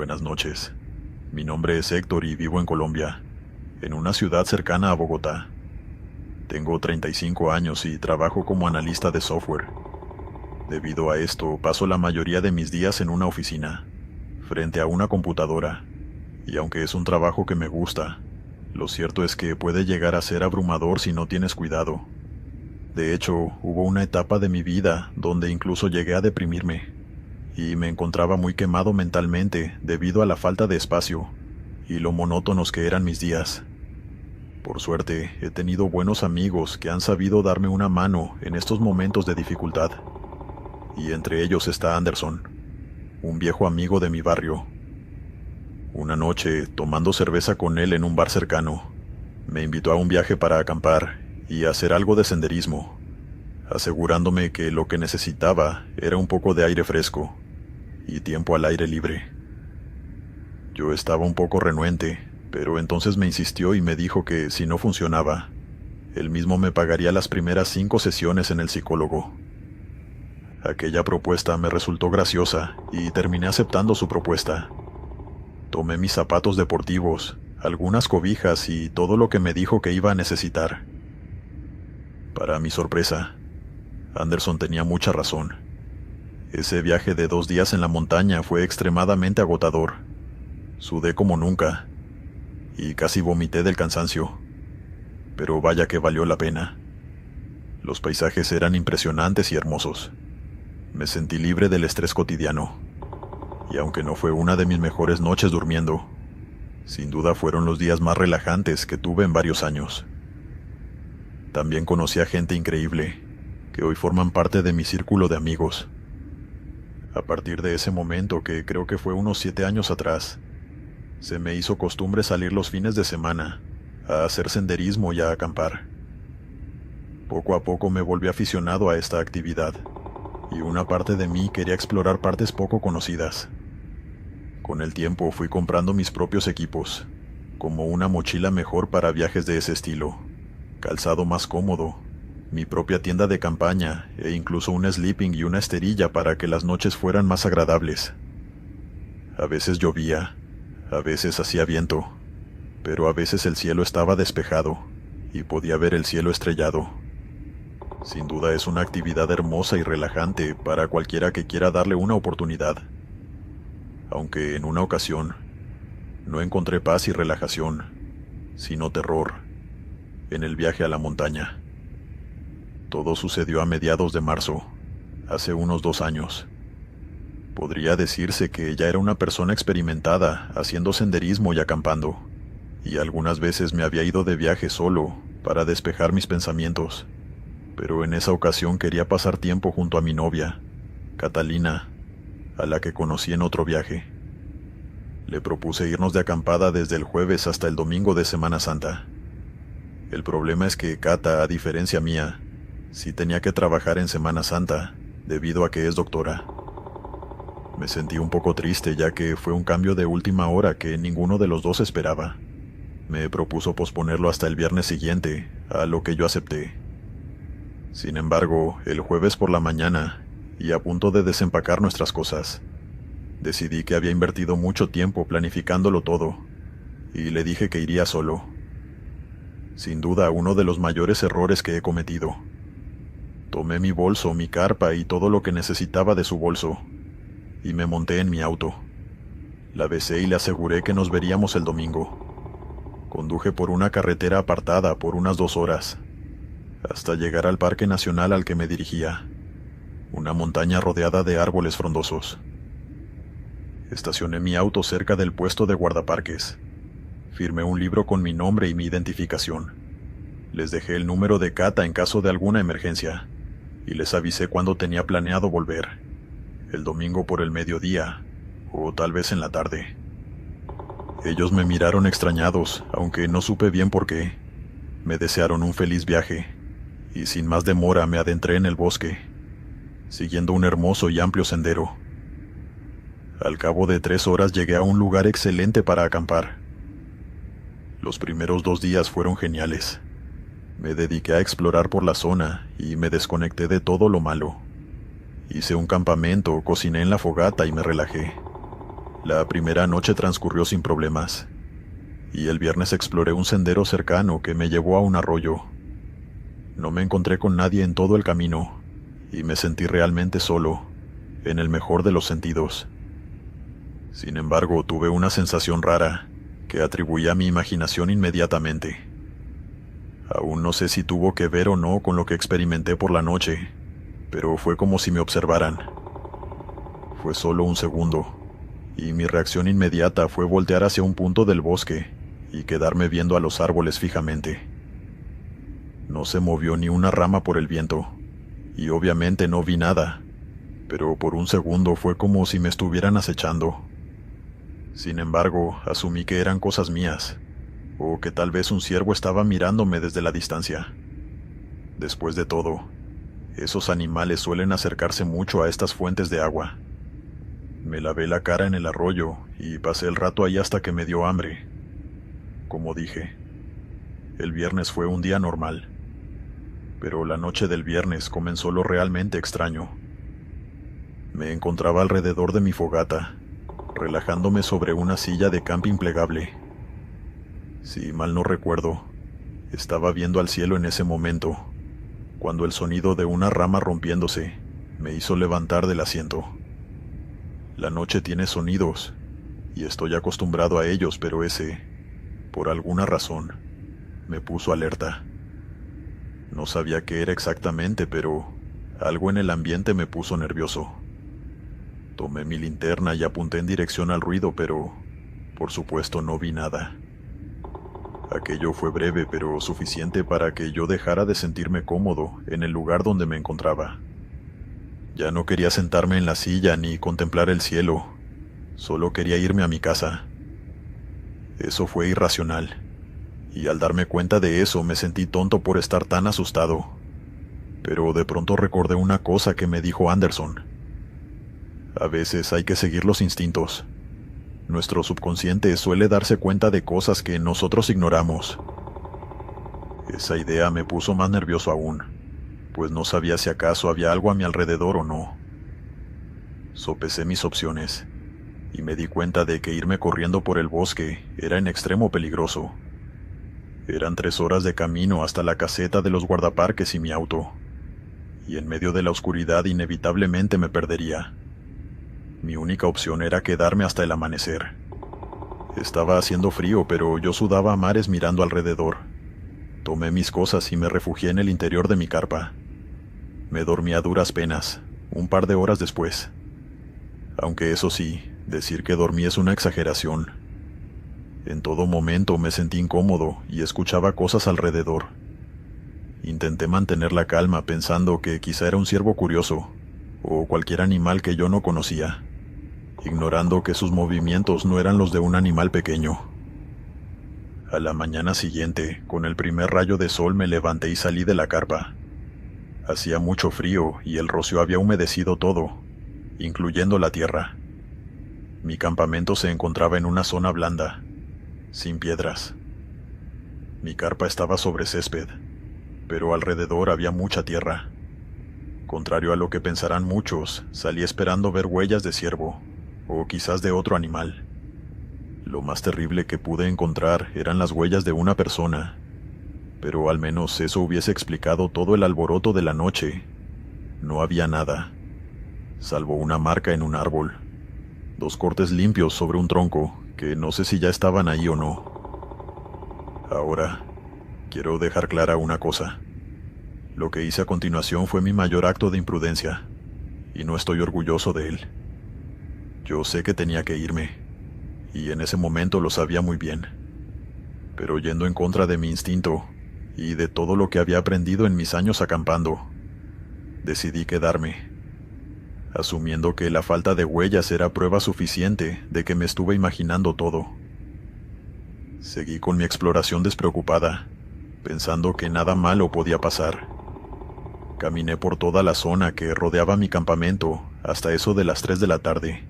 Buenas noches. Mi nombre es Héctor y vivo en Colombia, en una ciudad cercana a Bogotá. Tengo 35 años y trabajo como analista de software. Debido a esto, paso la mayoría de mis días en una oficina, frente a una computadora, y aunque es un trabajo que me gusta, lo cierto es que puede llegar a ser abrumador si no tienes cuidado. De hecho, hubo una etapa de mi vida donde incluso llegué a deprimirme, y me encontraba muy quemado mentalmente debido a la falta de espacio y lo monótonos que eran mis días. Por suerte, he tenido buenos amigos que han sabido darme una mano en estos momentos de dificultad, y entre ellos está Anderson, un viejo amigo de mi barrio. Una noche, tomando cerveza con él en un bar cercano, me invitó a un viaje para acampar y hacer algo de senderismo, asegurándome que lo que necesitaba era un poco de aire fresco y tiempo al aire libre. Yo estaba un poco renuente, pero entonces me insistió y me dijo que si no funcionaba, él mismo me pagaría las primeras 5 sesiones en el psicólogo. Aquella propuesta me resultó graciosa y terminé aceptando su propuesta. Tomé mis zapatos deportivos, algunas cobijas y todo lo que me dijo que iba a necesitar. Para mi sorpresa, Anderson tenía mucha razón. Ese viaje de 2 días en la montaña fue extremadamente agotador. Sudé como nunca, y casi vomité del cansancio. Pero vaya que valió la pena. Los paisajes eran impresionantes y hermosos. Me sentí libre del estrés cotidiano. Y aunque no fue una de mis mejores noches durmiendo, sin duda fueron los días más relajantes que tuve en varios años. También conocí a gente increíble, que hoy forman parte de mi círculo de amigos. A partir de ese momento, que creo que fue unos 7 años atrás, se me hizo costumbre salir los fines de semana, a hacer senderismo y a acampar. Poco a poco me volví aficionado a esta actividad, y una parte de mí quería explorar partes poco conocidas. Con el tiempo fui comprando mis propios equipos, como una mochila mejor para viajes de ese estilo, calzado más cómodo, mi propia tienda de campaña e incluso un sleeping y una esterilla para que las noches fueran más agradables. A veces llovía, a veces hacía viento, pero a veces el cielo estaba despejado y podía ver el cielo estrellado. Sin duda es una actividad hermosa y relajante para cualquiera que quiera darle una oportunidad. Aunque en una ocasión no encontré paz y relajación, sino terror, en el viaje a la montaña. Todo sucedió a mediados de marzo, hace unos 2 años. Podría decirse que ya era una persona experimentada haciendo senderismo y acampando, y algunas veces me había ido de viaje solo para despejar mis pensamientos, pero en esa ocasión quería pasar tiempo junto a mi novia, Catalina, a la que conocí en otro viaje. Le propuse irnos de acampada desde el jueves hasta el domingo de Semana Santa. El problema es que Cata, a diferencia mía, sí tenía que trabajar en Semana Santa, debido a que es doctora. Me sentí un poco triste ya que fue un cambio de última hora que ninguno de los dos esperaba. Me propuso posponerlo hasta el viernes siguiente, a lo que yo acepté. Sin embargo, el jueves por la mañana, y a punto de desempacar nuestras cosas, decidí que había invertido mucho tiempo planificándolo todo, y le dije que iría solo. Sin duda, uno de los mayores errores que he cometido. Tomé mi bolso, mi carpa y todo lo que necesitaba de su bolso, y me monté en mi auto. La besé y le aseguré que nos veríamos el domingo. Conduje por una carretera apartada por unas 2 horas, hasta llegar al Parque Nacional al que me dirigía, una montaña rodeada de árboles frondosos. Estacioné mi auto cerca del puesto de guardaparques. Firmé un libro con mi nombre y mi identificación. Les dejé el número de Cata en caso de alguna emergencia, y les avisé cuándo tenía planeado volver, el domingo por el mediodía, o tal vez en la tarde. Ellos me miraron extrañados, aunque no supe bien por qué. Me desearon un feliz viaje, y sin más demora me adentré en el bosque, siguiendo un hermoso y amplio sendero. Al cabo de 3 horas llegué a un lugar excelente para acampar. Los primeros 2 días fueron geniales. Me dediqué a explorar por la zona y me desconecté de todo lo malo. Hice un campamento, cociné en la fogata y me relajé. La primera noche transcurrió sin problemas, y el viernes exploré un sendero cercano que me llevó a un arroyo. No me encontré con nadie en todo el camino, y me sentí realmente solo, en el mejor de los sentidos. Sin embargo, tuve una sensación rara, que atribuí a mi imaginación inmediatamente. Aún no sé si tuvo que ver o no con lo que experimenté por la noche, pero fue como si me observaran. Fue solo un segundo, y mi reacción inmediata fue voltear hacia un punto del bosque y quedarme viendo a los árboles fijamente. No se movió ni una rama por el viento, y obviamente no vi nada, pero por un segundo fue como si me estuvieran acechando. Sin embargo, asumí que eran cosas mías, o que tal vez un ciervo estaba mirándome desde la distancia. Después de todo, esos animales suelen acercarse mucho a estas fuentes de agua. Me lavé la cara en el arroyo y pasé el rato ahí hasta que me dio hambre. Como dije, el viernes fue un día normal, pero la noche del viernes comenzó lo realmente extraño. Me encontraba alrededor de mi fogata, relajándome sobre una silla de camping plegable. Si mal no recuerdo, estaba viendo al cielo en ese momento, cuando el sonido de una rama rompiéndose me hizo levantar del asiento. La noche tiene sonidos, y estoy acostumbrado a ellos, pero ese, por alguna razón, me puso alerta. No sabía qué era exactamente, pero algo en el ambiente me puso nervioso. Tomé mi linterna y apunté en dirección al ruido, pero, por supuesto, no vi nada. Aquello fue breve, pero suficiente para que yo dejara de sentirme cómodo en el lugar donde me encontraba. Ya no quería sentarme en la silla ni contemplar el cielo, solo quería irme a mi casa. Eso fue irracional, y al darme cuenta de eso me sentí tonto por estar tan asustado. Pero de pronto recordé una cosa que me dijo Anderson. A veces hay que seguir los instintos. Nuestro subconsciente suele darse cuenta de cosas que nosotros ignoramos. Esa idea me puso más nervioso aún, pues no sabía si acaso había algo a mi alrededor o no. Sopesé mis opciones, y me di cuenta de que irme corriendo por el bosque era en extremo peligroso. Eran 3 horas de camino hasta la caseta de los guardaparques y mi auto, y en medio de la oscuridad inevitablemente me perdería. Mi única opción era quedarme hasta el amanecer. Estaba haciendo frío, pero yo sudaba a mares mirando alrededor. Tomé mis cosas y me refugié en el interior de mi carpa. Me dormí a duras penas, un par de horas después. Aunque eso sí, decir que dormí es una exageración. En todo momento me sentí incómodo y escuchaba cosas alrededor. Intenté mantener la calma pensando que quizá era un ciervo curioso, o cualquier animal que yo no conocía, ignorando que sus movimientos no eran los de un animal pequeño. A la mañana siguiente, con el primer rayo de sol me levanté y salí de la carpa. Hacía mucho frío y el rocío había humedecido todo, incluyendo la tierra. Mi campamento se encontraba en una zona blanda, sin piedras. Mi carpa estaba sobre césped, pero alrededor había mucha tierra. Contrario a lo que pensarán muchos, salí esperando ver huellas de ciervo, o quizás de otro animal. Lo más terrible que pude encontrar eran las huellas de una persona, pero al menos eso hubiese explicado todo el alboroto de la noche. No había nada, salvo una marca en un árbol, 2 cortes limpios sobre un tronco, que no sé si ya estaban ahí o no. Ahora, quiero dejar clara una cosa. Lo que hice a continuación fue mi mayor acto de imprudencia, y no estoy orgulloso de él. Yo sé que tenía que irme, y en ese momento lo sabía muy bien. Pero yendo en contra de mi instinto, y de todo lo que había aprendido en mis años acampando, decidí quedarme, asumiendo que la falta de huellas era prueba suficiente de que me estuve imaginando todo. Seguí con mi exploración despreocupada, pensando que nada malo podía pasar. Caminé por toda la zona que rodeaba mi campamento hasta eso de las 3 de la tarde.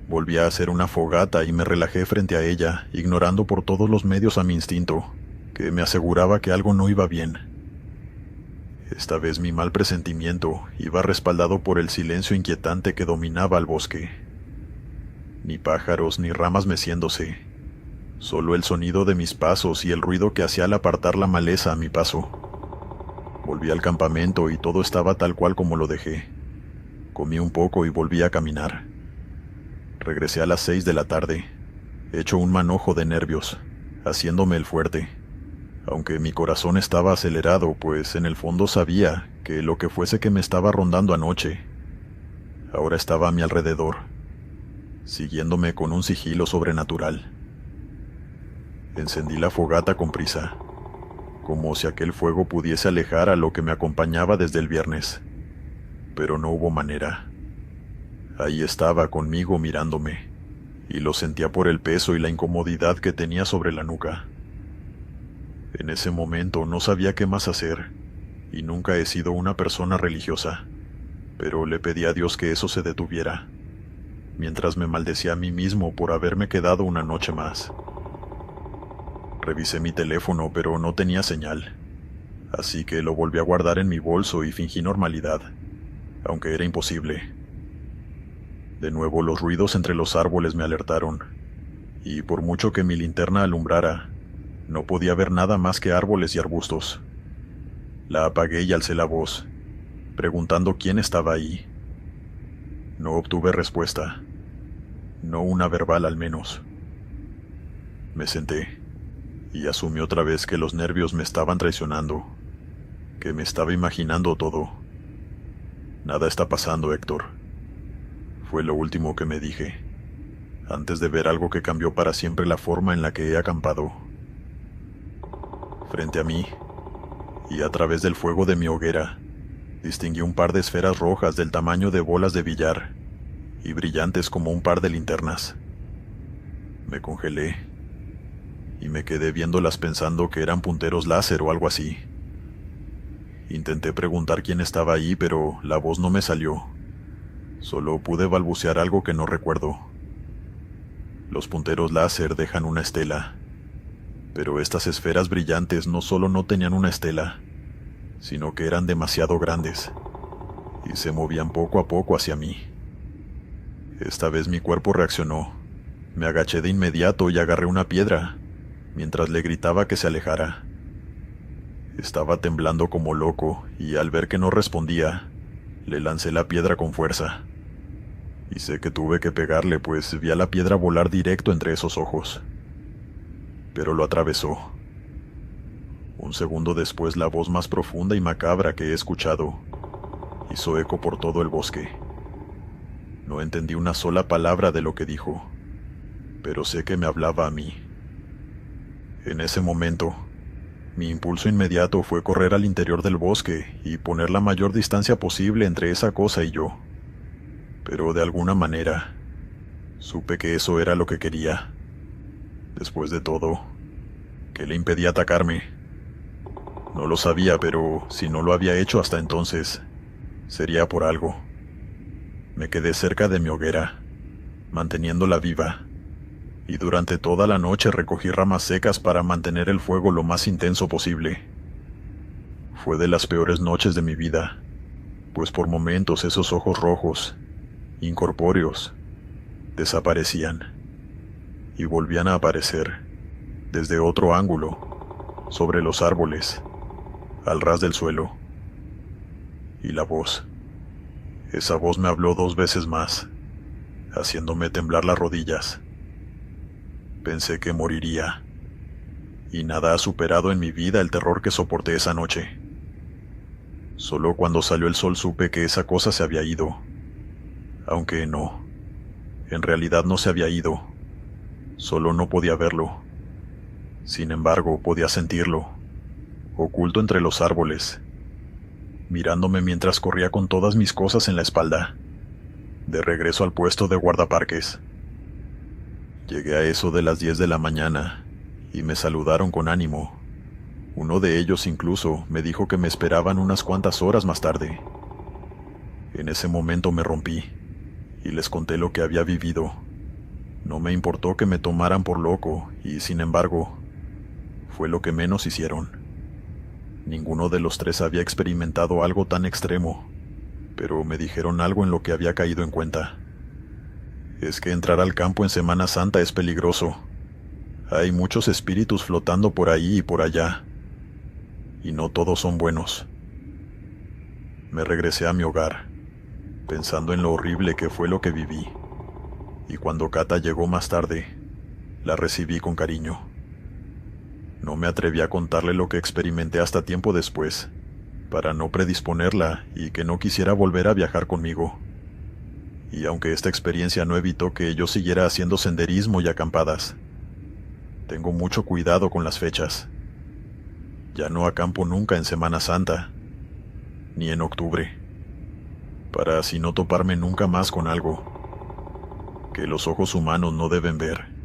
Volví a hacer una fogata y me relajé frente a ella, ignorando por todos los medios a mi instinto, que me aseguraba que algo no iba bien. Esta vez mi mal presentimiento iba respaldado por el silencio inquietante que dominaba el bosque. ni pájaros ni ramas meciéndose, solo el sonido de mis pasos y el ruido que hacía al apartar la maleza a mi paso. Volví al campamento y todo estaba tal cual como lo dejé. Comí un poco y volví a caminar. Regresé a las 6 de la tarde, hecho un manojo de nervios, haciéndome el fuerte, aunque mi corazón estaba acelerado, pues en el fondo sabía que lo que fuese que me estaba rondando anoche, ahora estaba a mi alrededor, siguiéndome con un sigilo sobrenatural. Encendí la fogata con prisa, como si aquel fuego pudiese alejar a lo que me acompañaba desde el viernes, pero no hubo manera. Ahí estaba conmigo mirándome, y lo sentía por el peso y la incomodidad que tenía sobre la nuca. En ese momento no sabía qué más hacer, y nunca he sido una persona religiosa, pero le pedí a Dios que eso se detuviera, mientras me maldecía a mí mismo por haberme quedado una noche más. Revisé mi teléfono, pero no tenía señal, así que lo volví a guardar en mi bolso y fingí normalidad, aunque era imposible. De nuevo los ruidos entre los árboles me alertaron, y por mucho que mi linterna alumbrara, no podía ver nada más que árboles y arbustos. La apagué y alcé la voz, preguntando quién estaba ahí. No obtuve respuesta, no una verbal al menos. Me senté, y asumí otra vez que los nervios me estaban traicionando, que me estaba imaginando todo. Nada está pasando, Héctor. Fue lo último que me dije, antes de ver algo que cambió para siempre la forma en la que he acampado. Frente a mí, y a través del fuego de mi hoguera, distinguí un par de esferas rojas del tamaño de bolas de billar, y brillantes como un par de linternas. Me congelé, y me quedé viéndolas pensando que eran punteros láser o algo así. Intenté preguntar quién estaba ahí, pero la voz no me salió. Solo pude balbucear algo que no recuerdo. Los punteros láser dejan una estela, pero estas esferas brillantes no solo no tenían una estela, sino que eran demasiado grandes, y se movían poco a poco hacia mí. Esta vez mi cuerpo reaccionó. Me agaché de inmediato y agarré una piedra, mientras le gritaba que se alejara. Estaba temblando como loco, y al ver que no respondía, le lancé la piedra con fuerza. Y sé que tuve que pegarle, pues vi a la piedra volar directo entre esos ojos. Pero lo atravesó. Un segundo después, la voz más profunda y macabra que he escuchado hizo eco por todo el bosque. No entendí una sola palabra de lo que dijo, pero sé que me hablaba a mí. En ese momento, mi impulso inmediato fue correr al interior del bosque y poner la mayor distancia posible entre esa cosa y yo. Pero de alguna manera, supe que eso era lo que quería. Después de todo, ¿qué le impedía atacarme? No lo sabía, pero si no lo había hecho hasta entonces, sería por algo. Me quedé cerca de mi hoguera, manteniéndola viva, y durante toda la noche recogí ramas secas para mantener el fuego lo más intenso posible. Fue de las peores noches de mi vida, pues por momentos esos ojos rojos, incorpóreos, desaparecían, y volvían a aparecer, desde otro ángulo, sobre los árboles, al ras del suelo. Y la voz, esa voz me habló 2 veces más, haciéndome temblar las rodillas. Pensé que moriría, y nada ha superado en mi vida el terror que soporté esa noche. Solo cuando salió el sol supe que esa cosa se había ido, aunque no, en realidad no se había ido, solo no podía verlo. Sin embargo, podía sentirlo, oculto entre los árboles, mirándome mientras corría con todas mis cosas en la espalda, de regreso al puesto de guardaparques. Llegué a eso de las 10 de la mañana, y me saludaron con ánimo. Uno de ellos incluso me dijo que me esperaban unas cuantas horas más tarde. En ese momento me rompí, y les conté lo que había vivido. No me importó que me tomaran por loco, y sin embargo, fue lo que menos hicieron. Ninguno de los 3 había experimentado algo tan extremo, pero me dijeron algo en lo que había caído en cuenta. Es que entrar al campo en Semana Santa es peligroso. Hay muchos espíritus flotando por ahí y por allá, y no todos son buenos. Me regresé a mi hogar, pensando en lo horrible que fue lo que viví, y cuando Cata llegó más tarde, la recibí con cariño. No me atreví a contarle lo que experimenté hasta tiempo después, para no predisponerla y que no quisiera volver a viajar conmigo. Y aunque esta experiencia no evitó que yo siguiera haciendo senderismo y acampadas, tengo mucho cuidado con las fechas. Ya no acampo nunca en Semana Santa, ni en octubre, para así no toparme nunca más con algo que los ojos humanos no deben ver.